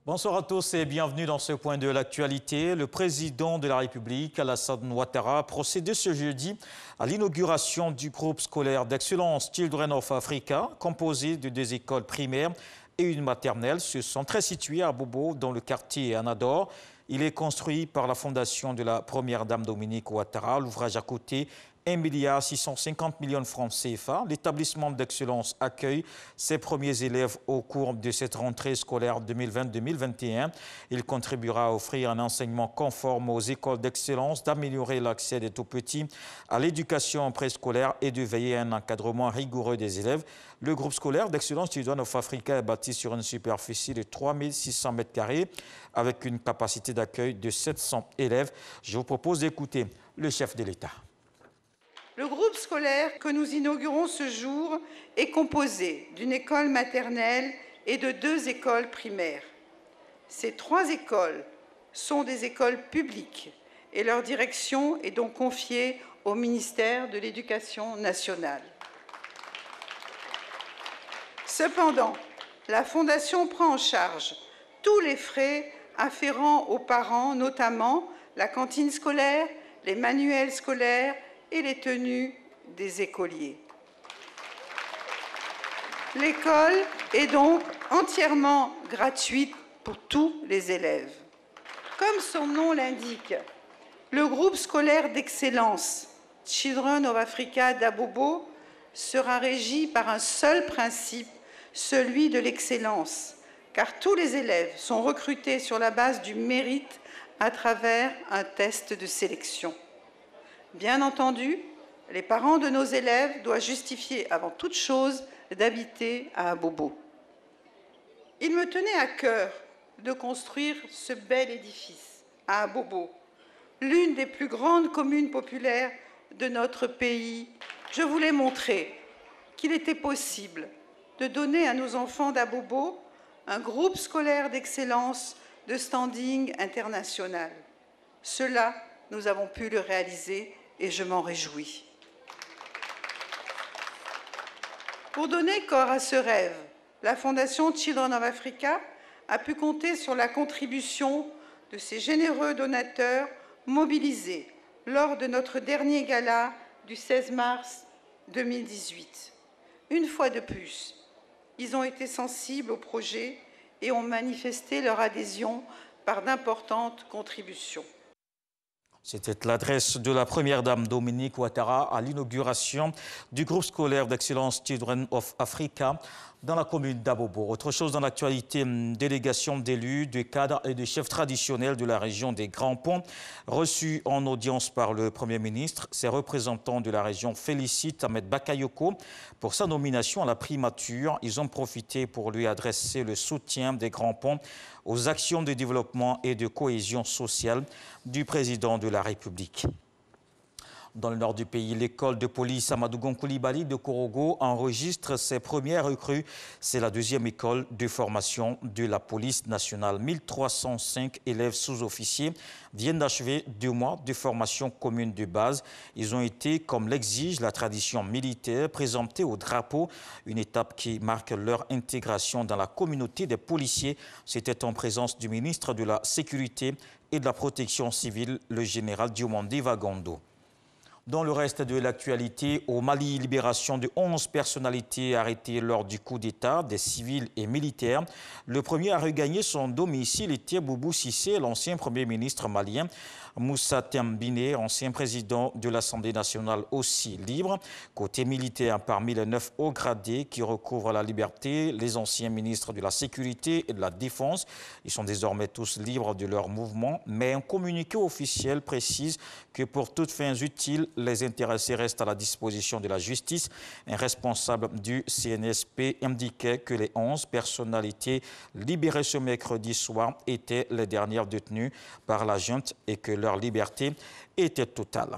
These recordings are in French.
Bonsoir à tous et bienvenue dans ce point de l'actualité. Le président de la République, Alassane Ouattara, a procédé ce jeudi à l'inauguration du groupe scolaire d'excellence Children of Africa, composé de 2 écoles primaires et une maternelle. Ce centre est situé à Bobo, dans le quartier Anador. Il est construit par la fondation de la première dame Dominique Ouattara. L'ouvrage a coûté 1,650 milliard de francs CFA. L'établissement d'excellence accueille ses premiers élèves au cours de cette rentrée scolaire 2020-2021. Il contribuera à offrir un enseignement conforme aux écoles d'excellence, d'améliorer l'accès des tout-petits à l'éducation préscolaire et de veiller à un encadrement rigoureux des élèves. Le groupe scolaire d'excellence Children of Africa est bâti sur une superficie de 3600 m² avec une capacité d'accueil de 700 élèves. Je vous propose d'écouter le chef de l'État. Le groupe scolaire que nous inaugurons ce jour est composé d'une école maternelle et de 2 écoles primaires. Ces 3 écoles sont des écoles publiques et leur direction est donc confiée au ministère de l'Éducation nationale. Cependant, la Fondation prend en charge tous les frais afférents aux parents, notamment la cantine scolaire, les manuels scolaires et les tenues des écoliers. L'école est donc entièrement gratuite pour tous les élèves. Comme son nom l'indique, le groupe scolaire d'excellence Children of Africa d'Abobo sera régi par un seul principe, celui de l'excellence, car tous les élèves sont recrutés sur la base du mérite à travers un test de sélection. Bien entendu, les parents de nos élèves doivent justifier avant toute chose d'habiter à Abobo. Il me tenait à cœur de construire ce bel édifice à Abobo, l'une des plus grandes communes populaires de notre pays. Je voulais montrer qu'il était possible de donner à nos enfants d'Abobo un groupe scolaire d'excellence de standing international. Cela, nous avons pu le réaliser et je m'en réjouis. Pour donner corps à ce rêve, la Fondation Children of Africa a pu compter sur la contribution de ces généreux donateurs mobilisés lors de notre dernier gala du 16 mars 2018. Une fois de plus, ils ont été sensibles au projet et ont manifesté leur adhésion par d'importantes contributions. C'était l'adresse de la première dame Dominique Ouattara à l'inauguration du groupe scolaire d'excellence Children of Africa dans la commune d'Abobo. Autre chose dans l'actualité, une délégation d'élus, de cadres et de chefs traditionnels de la région des Grands Ponts reçus en audience par le Premier ministre. Ces représentants de la région félicitent Ahmed Bakayoko pour sa nomination à la primature. Ils ont profité pour lui adresser le soutien des Grands Ponts aux actions de développement et de cohésion sociale du président de la République. Dans le nord du pays, l'école de police Amadou Coulibaly de Korogo enregistre ses premières recrues. C'est la 2e école de formation de la police nationale. 1305 élèves sous-officiers viennent d'achever 2 mois de formation commune de base. Ils ont été, comme l'exige la tradition militaire, présentés au drapeau, une étape qui marque leur intégration dans la communauté des policiers. C'était en présence du ministre de la Sécurité et de la Protection civile, le général Diomandé Vagondo. Dans le reste de l'actualité, au Mali, libération de 11 personnalités arrêtées lors du coup d'État, des civils et militaires. Le premier à regagner son domicile était Boubou Cissé, l'ancien Premier ministre malien. Moussa Tembine, ancien président de l'Assemblée nationale, aussi libre. Côté militaire, parmi les 9 hauts gradés qui recouvrent la liberté, les anciens ministres de la Sécurité et de la Défense, ils sont désormais tous libres de leur mouvement. Mais un communiqué officiel précise que pour toutes fins utiles, les intéressés restent à la disposition de la justice. Un responsable du CNSP indiquait que les 11 personnalités libérées ce mercredi soir étaient les dernières détenues par la junte et que leur liberté était totale.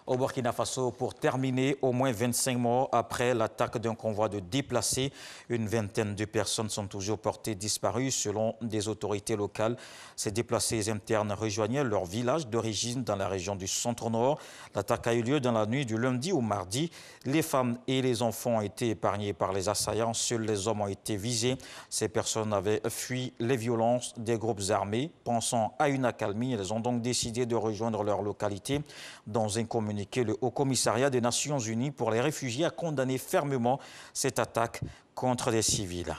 Au Burkina Faso, pour terminer, au moins 25 morts après l'attaque d'un convoi de déplacés. Une vingtaine de personnes sont toujours portées disparues selon des autorités locales. Ces déplacés internes rejoignaient leur village d'origine dans la région du centre-nord. L'attaque a eu lieu dans la nuit du lundi au mardi. Les femmes et les enfants ont été épargnés par les assaillants. Seuls les hommes ont été visés. Ces personnes avaient fui les violences des groupes armés. Pensant à une accalmie, elles ont donc décidé de rejoindre leur localité. Dans un communiqué, le Haut Commissariat des Nations Unies pour les réfugiés a condamné fermement cette attaque contre des civils.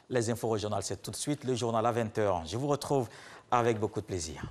Les infos régionales, c'est tout de suite le journal à 20h. Je vous retrouve avec beaucoup de plaisir.